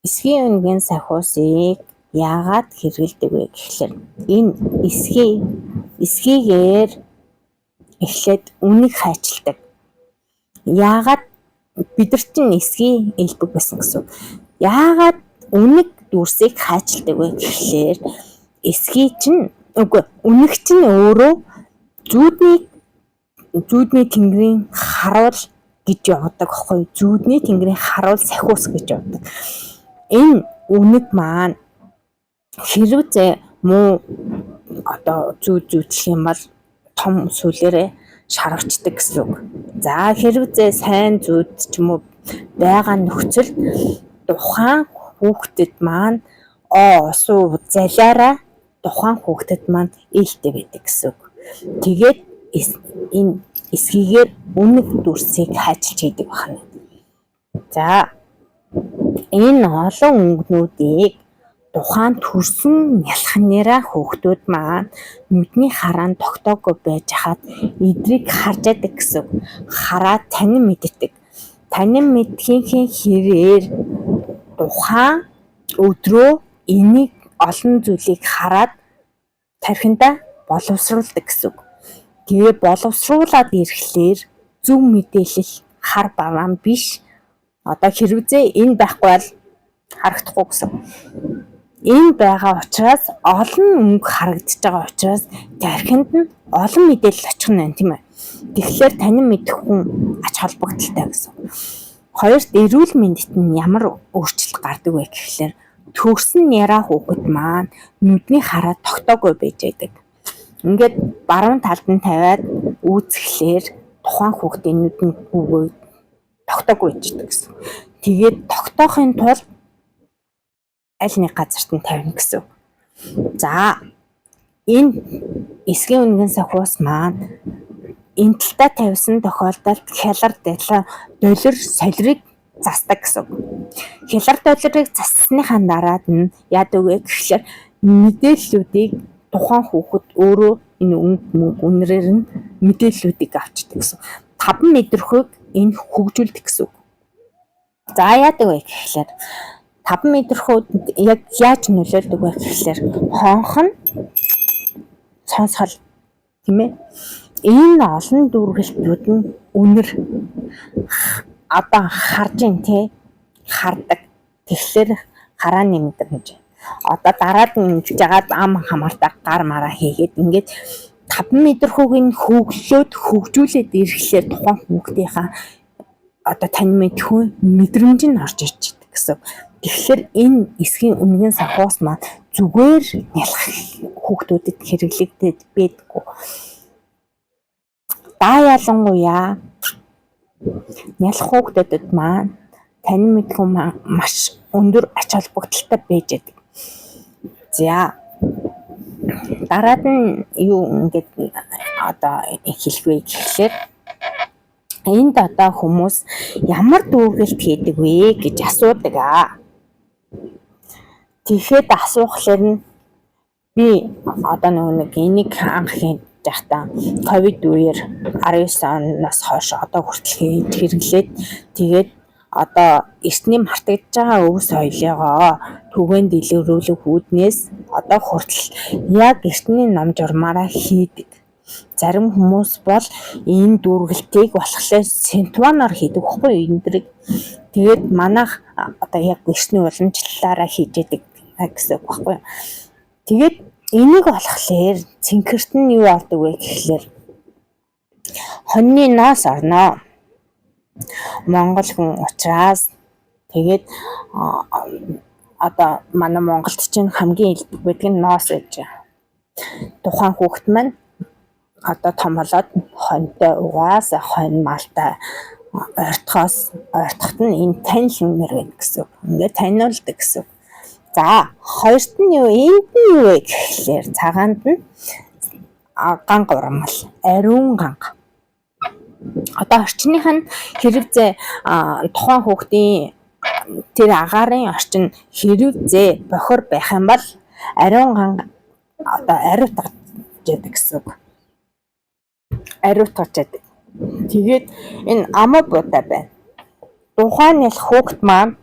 Эсгийн үнгийн сахиусыг яагаад хэрэглэдэг вэ гэхлээр энэ эсгийгээр эхлээд үнийг хайчилдаг. Яагаад бидэр чинь эсгий элбэг байсан гэсэн. Яагаад үнийг дүрсийг хайчилдаг вэ гэхлээр эсгий чинь үнэг чинь өөрөө зүүдний тэнгэрийн харуул гэж явдаг аахгүй. Зүүдний тэнгэрийн харуул сахиус гэж явдаг. Энэ үнэг маань хэрвээ муу зүүдлэх юм бол том сүлээрээ шаравчдаг гэсэн үг. За хэрвээ сайн зүүд ч юм уу байгаа нөхцөл тухайн хүүхдэд маань осуу залиараа тухайн хүүхдэд маань ээлтэй байдаг гэсэн үг. Тэгээд энэ эсгийгээр үнэг дүрсийг хайчилж хийдэг байна. За энэ олон өнгнүүдийг тухайн төрсөн нялханараа хүүхдүүд маань нүдний хараанд тогтоогүй байж хаад эдрийг харж яадаг гэсэн. Хараад танин мэддэг. Танин мэдхийнхээ хэрээр тухайн өдрөө энийг олон зүйлийг хараад тархиндаа боловсруулдаг гэсэн. Тэгээ боловсруулад ирэхлээр зөв мэдээлэл хар бараан биш. Хэрвээ энэ байхгүй бол харагдахгүй гэсэн. Энэ байгаа учраас олон өнгө харагдаж байгаа учраас тархинд нь олон мэдээлэл очих нь байна тийм ээ. Тэгэхээр танин мэдэх хүн ач холбогдолтой гэсэн. Хоёрт эрүүл мэндэд нь ямар өөрчлөлт гардаг вэ гэхлээр төрсөн яраа хүүхэд маань нүдний хараа тогтоогүй байж байдаг. Ингээд баруун талд нь тавиад үүсгэхлээр тухайн хүүхдийн нүдний хүүгээ тогтоогүй байждаг гэсэн. Тэгээд тогтоохын тулд аль нэг газарт нь тавина гэсэн. За энэ эсгийн үнгийн сахиус маань энэ талтаа тавьсан тохиолдолд хялар долир солирыг засдаг гэсэн. Хялар долирыг зассныхаа дараад нь яадаг вэ гэхлээр мэдээллүүдийг тухайн хүүхэд өөрөө энэ үнрээр нь мэдээллүүдийг авчдаг гэсэн. 5 мэдрэхүйг энэ хөгжүүлдэг гэсэн. За яадаг вэ гэхлээр 5 мэдрэхүйд яг яаж нөлөөлдөг вэ гэхлээр хонхон сонсгол тийм ээ. Энэ олон дүүргэлтүүд нь үнэр харж ин тий хардаг. Тэгэхээр хараа нэмдэрнэж. Дараад нь жагаад ам хамаартаа гар мараа хийгээд ингээд 5 мэдрэхүйг нь хөгжүүлээд ирэхлээр тухайн хүүхдийнхаа тань мэдхүй мэдрэмж нь орж ирж байдаг гэсэн. Тэгэхээр энэ эсгийн үнгийн сахиус маань зүгээр нялх хүүхдүүдэд хэрэглэгдээд байдаггүй. Ялангуяа нялх хүүхдүүдэд маань танин мэдхүй маш өндөр ач холбогдолтой байж байдаг. За дараад нь юу ингээд хэлэх вэ гэхлээр энд хүмүүс ямар дүүргэлт хийдэг вэ гэж асуудаг аа. Тэгэхэд асуухлаар нь би энийг анх хийж байхдаа ковид үеэр 19 оноос хойш хүртэл хэрэглээд тэгээд эртний мартагдж байгаа өв соёлыгоо түгээн дэлгэрүүлэх үүднээс хүртэл яг эртний ном журмаараа хийдэг. Зарим хүмүүс бол энэ дүүргэлтийг болохлээр синтванаар хийдэг байхгүй эндэрийг. Тэгээд манайх яг эртний уламжлалаараа хийж яадаг гэсэн үг байхгүй. Тэгээд энийг болохлээр цэнхэрт нь юу ордог вэ гэхлээр хоньны ноос орноо. Монгол хүн учраас тэгээд манай Монголд чинь хамгийн илбэг байдаг нь ноос гэж. Тухайн хүүхэд маань том болоод хоньтой угаасаа хонь малтай ойртоход нь энэ танил үнэр байна гэсэн. Ингээд таниулдаг гэсэн. За хоёрт нь энд нь юу вэ гэхлээр цагаанд нь ганга урамал, ариун ганга. Орчных нь хэрвээ тухайн хүүхдийн тэр агаарын орчин хэрвээ бохор байх юм бол ариун ганга ариут гарч яадаг гэсэн үг. Ариут гарч яадаг. Тэгээд энэ амаа буутай байна. Тухайн нялх хүүхэд маань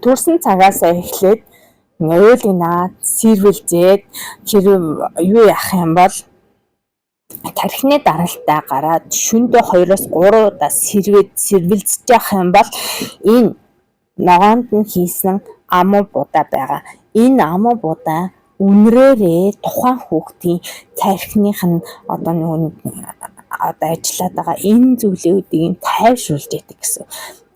төрсэн цагаас эхлээд ойлын наад сэрвэлзээд хэрэг юу яах юм бол тархины даралтаа гараад шөндөө 2-3 удаа сэрвэлзэж явах юм бол энэ ногоонд нь хийсэн амуу будаа байгаа. Энэ амуу будаа үнрээрээ тухайн хүүхдийн тархиных нь одоо ажиллаад байгаа энэ зүйлүүдийг тайвшруулж яадаг гэсэн.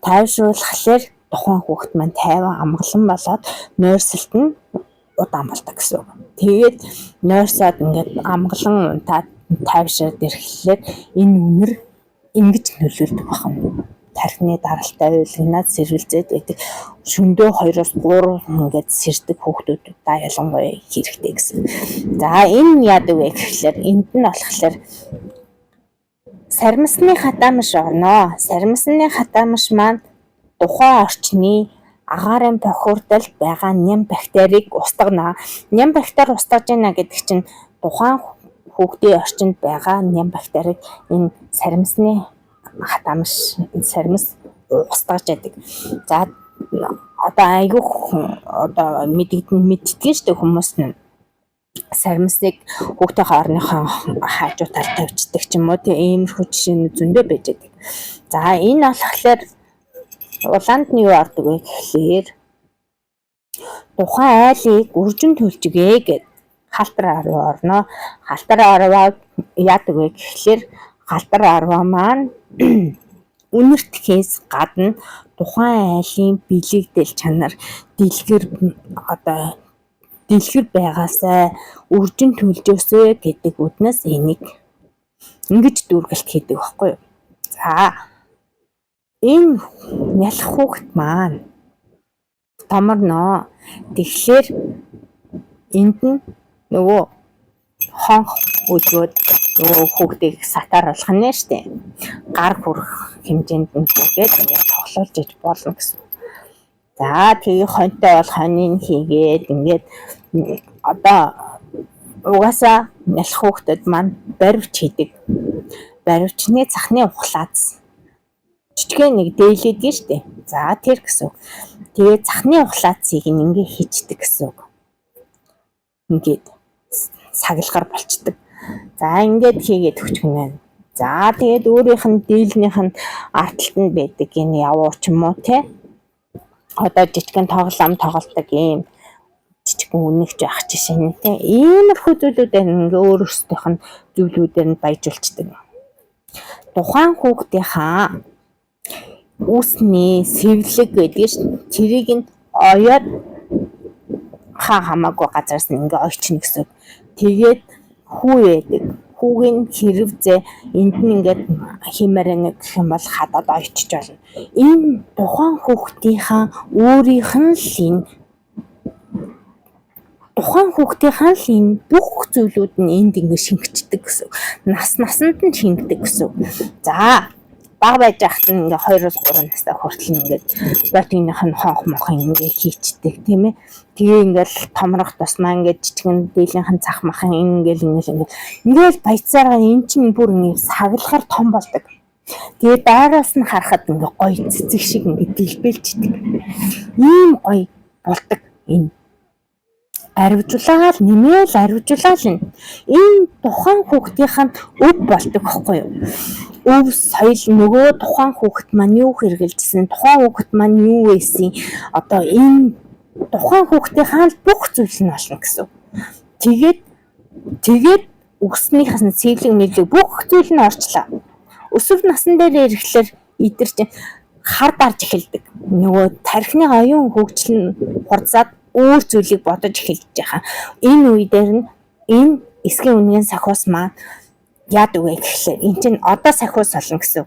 Тайвшруулахлаар тухайн хүүхэд маань тайван амгалан болоод нойрсолт нь удаан болдог гэсэн. Тэгээд нойрсоод ингээд амгалан унтаад тайвширд ирэхлээр энэ үнэр ингэж нөлөөлдөг байна. Тархины даралтай уйлгнаад сэрвэлзээд байдаг. Шөндөө 2-3 ингээд сэрдэг хүүхдүүд та ялангуяа хэрэгтэй гэсэн. За энэ яадаг вэ гэхлээр энд нь болохоор саримсны хатамш орно. Саримсны хатамш маань тухайн орчны агаарын бохирдолд байгаа ням бактерийг устгана. Ням бактери устгаж байна гэдэг чинь тухайн хүүхдийн орчинд байгаа ням бактерийг энэ саримсны хатамш саримс устгаж яадаг. За одоо айгүйх одоо мэддэгэн штэ хүмүүс нь саримсыг хүүхдийн хоорныхон хаажуу тал тавьчихдаг ч юм уу тийм иймэрхүү жишээ зөндөө байж байдаг. За энэ болохоор улаанд нь юу ордог вэ гэхлээр тухайн айлыг үржин төлжгээ гэд халтар арва орно. Халтар арваа яадаг вэ гэхлээр халтар арваа маань үнэртгэхээс гадна тухайн айлын бэлэгдэл чанар дэлгэр байгаасаа үржин төлжөөсөө гэдэг үднээс энийг ингэж дүүргэлт хийдэг байхгүй юу. За энэ нялх хүүхэд маань томорно. Тэгэхээр энд нь нөгөө хонх үлгөөд нөгөө хүүхдийг сатаар болох нь штэ. Гар хүрэх хэмжээнд нь тэгээд ингээд тоглуулж иж болно гэсэн. За тэгээ хоньтой бол хоньыг хийгээд ингээд одоо угаасаа нялх хүүхдэд маань баривч хийдэг. Баривчны цахны ухлаац жижигхэн нэг дээлээд штэ. За тэр гэсэн. Тэгээ цахны ухлаацыг ингээ хийчдэг гэсэн. Ингээд сагалгаар болчдөг. За ингээд хийгээд өгчих юм байна. За тэгээд өөрийнх нь дийлнийх нь арталт нь байдаг энэ явуу ч юм уу те. Одоо жижигхэн тоглоом тоглолдог юм жижигхэн үнэгч ах жишээ нь те. Иймэрхүү зүйлүүдээр ингээ өөрөөсдийнх нь зүйлүүдээр нь баяжуулцдаг. Тухайн хүүхдийнхаа үсний сэвлэг гэдэг чинь тэрийг нь оёод хамаагүй газараас нь ингээ ойчно гэсэн. Тэгээд хүү байдаг. Хүүгийн хэрвзээ энд нь ингээд химээр нэг гэх юм бол хадаад ойчж болно. Энэ тухайн хүүхдийнхаа өөрийнх нь л энэ бүх зүйлүүд нь энд ингээд шингэждэг гэсэн. Насанд нь шингэдэг гэсэн. За бага байж хахад нь ингээ 2-3 настай хүртэл ингээд протеиных нь хонх мохын ингээ хийчдэг тийм ээ. Тэгээ ингээл томрох тусмаа ингээд жижигэн дийлийнхэн цах махын ингээл баяцаараа эн чинь бүр ингээ сагалахаар том болдог. Тэгээ даараас нь харахад ингээ гоё цэцэг шиг ингээ дэлбэлждэг. Ийм гоё болдог энэ. Аривжуулаад нэмээл аривжуулаад энэ тухайн хүүхдийнх нь өв болдог байхгүй юу? Өв соёл нөгөө тухайн хүүхэд маань юу хэрэгжилсэн, тухайн хүүхэд маань юу байсан, одоо энэ тухайн хүүхдийнхаа бүх зүйл нь болно гэсэн. Тэгээд өснийхээс нь цэвлэг мэдлэг бүх зүйл нь орчлоо. Өсвөр насн дээр ирэхлээр идэр чинь хар дарж эхэлдэг. Нөгөө тархины оюун хөгжил нь хурцаад өөр зүйлийг бодож эхэлж байгаа. Энэ үе дээр нь энэ эсгийн үнгийн сахиус маань яадаг вэ гэхлээр эн чинь одоо сахиус болно гэсэн.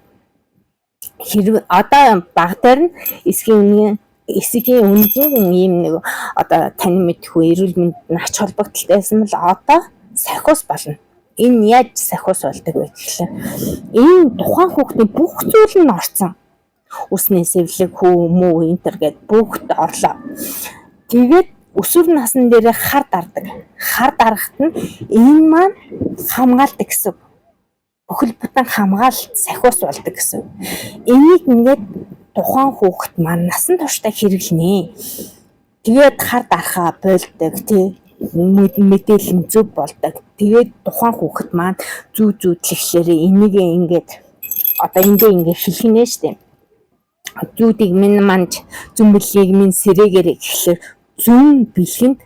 Хэрвээ одоо баг дээр нь эсгийн үнгийн ийм нэг одоо тань мэдхгүй эрүүл мэнд ач холбогдолтой байсан бол одоо сахиус болно. Энэ яаж сахиус болдог вэ гэхлээр энэ тухайн хүүхдийн бүх зүйл нь орсон. Үсний сэвлэг хүү мүү энтер гэд бүгд орлоо. Тэгээд өсвөр насн дээр хар дардаг. Хар дарахт нь энэ маань хамгаалдаг гэсэн. Бүхэл бүтэн хамгаалалт сахиус болдог гэсэн. Энийг ингээд тухайн хүүхэд маань насан туршдаа хэрэглэнэ. Тэгээд хар дарахаа болдог тий мэдээлэл зөв болдог. Тэгээд тухайн хүүхэд маань зүүдлэхлээр энийг ингээд одоо ингээд хэлхинэ штэ. Зүүдийг минь манд зүмбэлийг минь сэрээгээр гэхлээр зүүн бэлгэнд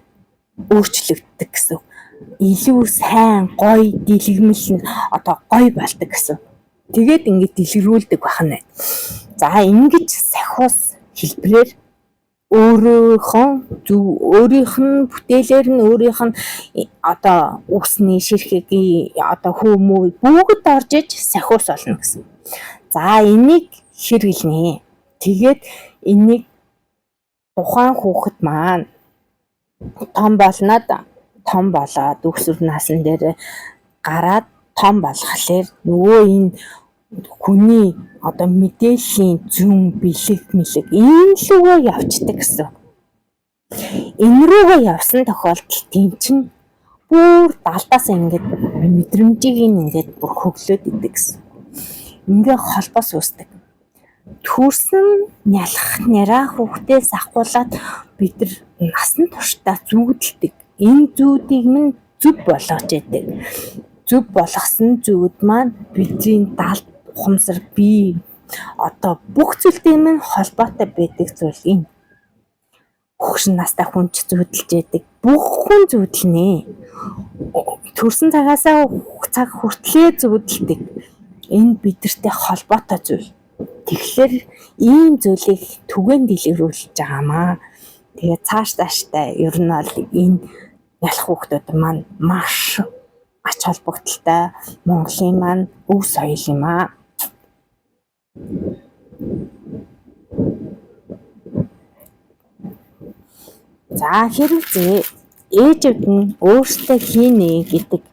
өөрчлөгддөг гэсэн. Илүү сайн гоё дэлгэмэл нь одоо гоё болдог гэсэн. Тэгээд ингээд дэлгэрүүлдэг бахна. За ингэж сахиус хэлбэрээр өөрийнх нь бүтээлээр нь өөрийнх нь одоо үсний ширхэг одоо хүмүүй бүгд орж иж сахиус болно гэсэн. За энийг хэрэглэнэ. Тэгээд энийг тухайн хүүхэд маань том болоод өксөр насан дээр гараад том болохлээр нөгөө энэ хүний одоо мэдээллийн зүүн бэлэг энэ лүүгээ явцдаг гэсэн. Энэ рүүгээ явсан тохиолдолд тийм чинь бүр далдаас ингээд мэдрэмжийг ингээд бүр хөглөөд идэг гэсэн. Ингээ холбоос үүсдэг. Төрсөн нялх няраа хүүхдээс ахгуулаад бид нар насан туршдаа зүүдэлдэг. Энэ зүүдийг минь зүв болгож яадаг. Зүв болгосон зүүд маань бидний далд ухамсар бие одоо бүх зүйлтэй минь холбоотой байдаг зүйл энэ. Хөгшин настай хүн ч зүүдэлж яадаг. Бүх хүн зүүдэлнэ. Төрсөн цагаасаа цаг хүртлээр зүүдэлдэг. Энэ бидэртэй холбоотой зүйл. Тэгэхээр ийм зүйлийг түгээн дэлгэрүүлж байгаамаа. Тэгээ цаашдаа ер нь бол энэ ялах хүүхдүүд маань маш ач холбогдолтой Монголын маань өв соёл юм аа. За хэрвээ ээжүүд нь өөрсдөө хийнэ гэдэг.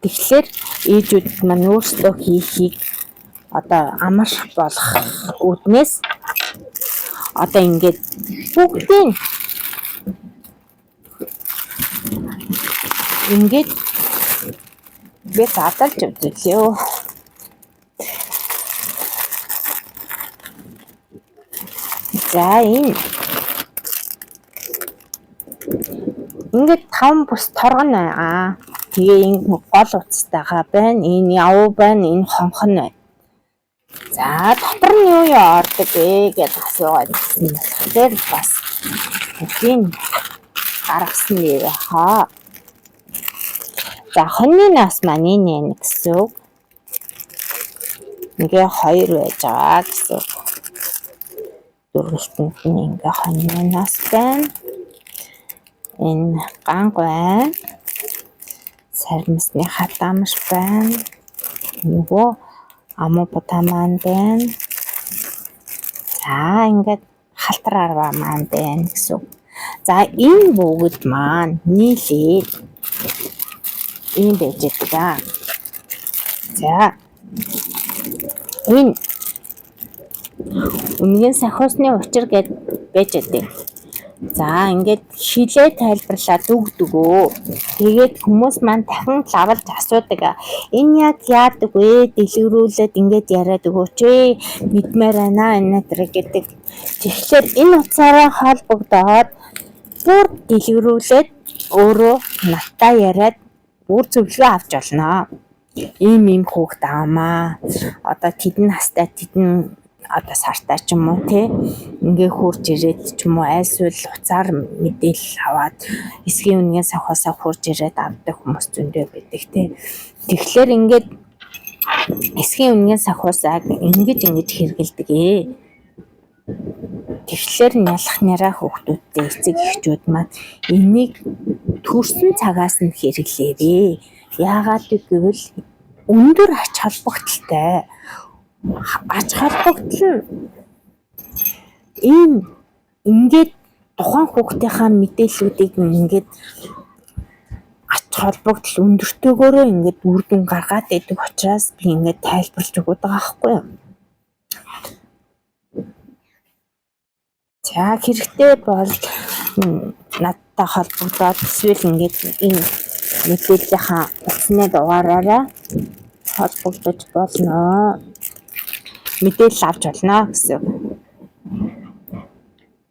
Тэгэхээр ээжүүд маань өөрсдөө хийхийг одоо амар болох үүднээс одоо ингээд бүгдийн ингээд би задлж үзлээ. За ингээд 5 бус торгон байгаа. Тэгээ энэ гол уцтайгаа байна. Энэ яв байна. Энэ хонхон байна. За дотор нь юу ордог вэ гэж асуугаад ирсэн. Тэгэхээр бас тийм гаргасан нэр хаа. За хоньны нас маань энэ гэсэн үг. Ингээ 2 байж байгаа гэсэн үг. Дөрвөлтөнд нь ингээ хоньны нас байна. Энэ ганг байна. Сармисны хатамш байна. Нөгөө амупата маань байна. За ингээд халтар арва маань байна гэсэн. За энэ бүгд маань нийлээд ийм байж байгаа. За энэ үнгийн сахиусны учир гэж байж байгаа. За ингээд хилээ тайлбарлаад өгдөгөө. Тэгээд хүмүүс маань дахин лавлж асуудаг. Энэ яг яадаг вэ? Дэлгэрүүлээд ингээд яриад өгөөч ээ. Мэдмээр байна энэ төр гэдэг. Тэгэхээр энэ утсаараа холбогдоод бүр дэлгэрүүлээд өөрөө надтай яриад бүр зөвлөгөө авч болно. Ийм хүүхд аамаа. Одоо тэдэн настай тэдэн одоо сартай ч юм уу те ингээ хурж ирээд ч юм уу айлсвал уцаар мэдээлэл аваад эсгийн үнгийн сахиусаа хурж ирээд авдаг хүмүүс зөндөө байдаг те. Тэгэхээр ингээд эсгийн үнгийн сахиусаа ингэж хэрэгэлдэг ээ. Тэгэхээр нялх няраа хүүхдүүдтэй эцэг эхчүүд маань энийг төрсөн цагаас нь хэрэглээрээ. Яагаад гэвэл өндөр ач холбогдолтой ач холбогдол нь ингээд тухайн хүүхдийнхаа мэдээллүүдийг ингээд ач холбогдол өндөртөөгөөрөө ингээд үр дүн гаргаад байдаг учраас би ингээд тайлбарлаж өгöd байгаа байхгүй юу. За хэрэгтэй бол надтай холбогдоод эсвэл ингээд энэ мэдээллийнхаа утасны дугаараараа холбогдож болно. Мэдээлэл авч болно гэсэн.